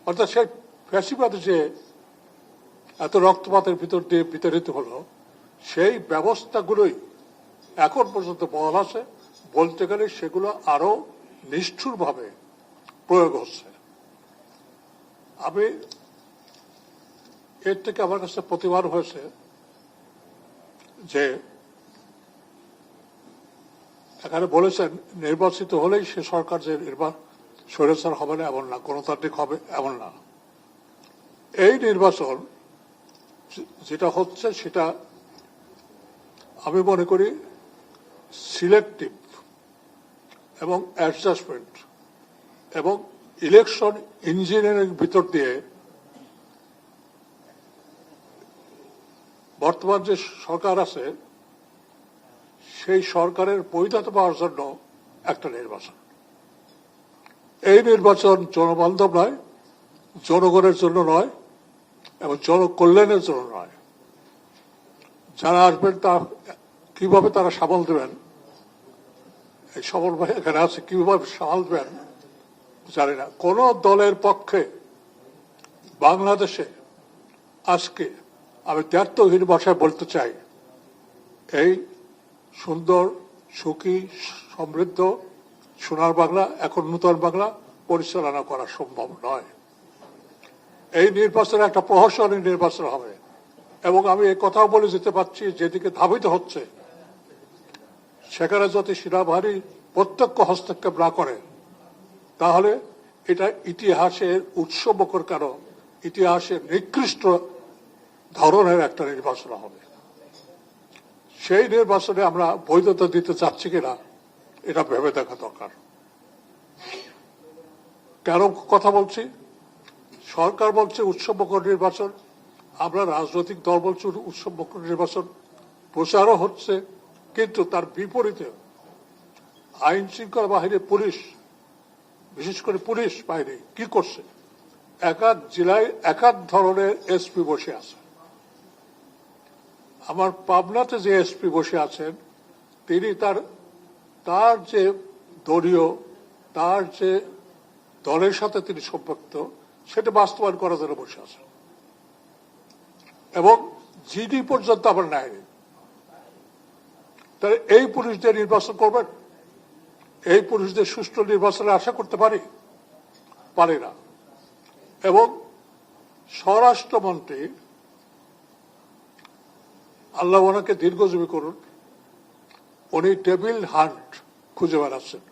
অর্থাৎ সেই ফ্যাসিবাদ যে এত রক্তপাতের ভিতর দিয়ে বিতাড়িত হলো, সেই ব্যবস্থাগুলোই এখন পর্যন্ত বহাল আছে। বলতে গেলে সেগুলো আরো নিষ্ঠুরভাবে প্রয়োগ হচ্ছে। আমি এর থেকে আমার কাছে প্রতিবার হয়েছে যে এখানে বলেছেন নির্বাচিত হলেই সে সরকার যে স্বৈরাচার হবে না এমন না, গণতান্ত্রিক হবে এমন না। এই নির্বাচন যেটা হচ্ছে সেটা আমি মনে করি সিলেক্টিভ এবং অ্যাডজাস্টমেন্ট এবং ইলেকশন ইঞ্জিনিয়ারিং ভিতর দিয়ে বর্তমান যে সরকার আছে সেই সরকারের বৈধতা পাওয়ার জন্য একটা নির্বাচন। এই নির্বাচন জনবান্ধব নয়, জনগণের জন্য নয় এবং জনকল্যাণের জন্য নয়। যারা আসবেন তা কিভাবে তারা সামাল দেবেন, এই সবল ভাই এখানে আছে, কিভাবে সামাল দেবেন জানি না। কোন দলের পক্ষে বাংলাদেশে আজকে আমি দ্ব্যর্থহীন ভাষায় বলতে চাই, এই সুন্দর, সুখী, সমৃদ্ধ সোনার বাংলা, এখন নূতন বাংলা পরিচালনা করা সম্ভব নয়। এই নির্বাচনে একটা প্রহসনী নির্বাচন হবে এবং আমি এই কথাও বলে যেতে পারছি, যেদিকে ধাবিত হচ্ছে সেখানে যদি সেনাবাহিনী প্রত্যক্ষ হস্তক্ষেপ না করে তাহলে এটা ইতিহাসের উৎসবকর কারণ, ইতিহাসের নিকৃষ্ট ধরনের একটা নির্বাচন হবে। সেই নির্বাচনে আমরা বৈধতা দিতে চাচ্ছি কিনা এটা ভেবে দেখা দরকার। কেন কথা বলছি? সরকার বলছে উৎসবমুখর নির্বাচন, আমরা রাজনৈতিক দল বলছি উৎসবমুখর নির্বাচন, প্রচারও হচ্ছে, কিন্তু তার বিপরীতে আইন শৃঙ্খলা বাহিনী, পুলিশ, বিশেষ করে পুলিশ বাহিনী কি করছে? এক এক জেলায় এক এক ধরনের এসপি বসে আছে। আমার পাবনাতে যে এসপি বসে আছেন তিনি তার যে দলীয়, তার যে দলের সাথে তিনি সম্পৃক্ত সেটা বাস্তবায়ন করার জন্য বসে আছেন এবং জিডি পর্যন্ত আবার নেয়নি। তাহলে এই পুলিশদের নির্বাচন করবেন? এই পুলিশদের সুষ্ঠু নির্বাচনের আশা করতে পারি না। এবং স্বরাষ্ট্রমন্ত্রী, আল্লাহ ওনাকে দীর্ঘজীবী করুন, উনি ডেভিল হান্ট খুঁজে বেড়াচ্ছেন।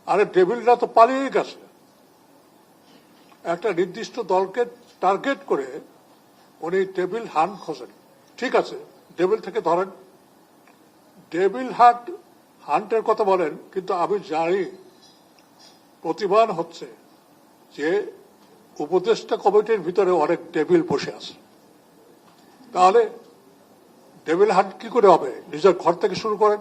আরে ডেভিলরা তো পালিয়ে গেছে। একটা নির্দিষ্ট দলকে টার্গেট করে উনি ডেভিল হান্ট খোঁজেন। ঠিক আছে, ডেভিল থেকে ধরেন, ডেভিল হান্টের কথা বলেন, কিন্তু আমি জানি প্রতিবার হচ্ছে যে উপদেষ্টা কমিটির ভিতরে অনেক ডেভিল বসে আছে। তাহলে ডেভিল হান্ট কি করে হবে? নিজের ঘর থেকে শুরু করেন।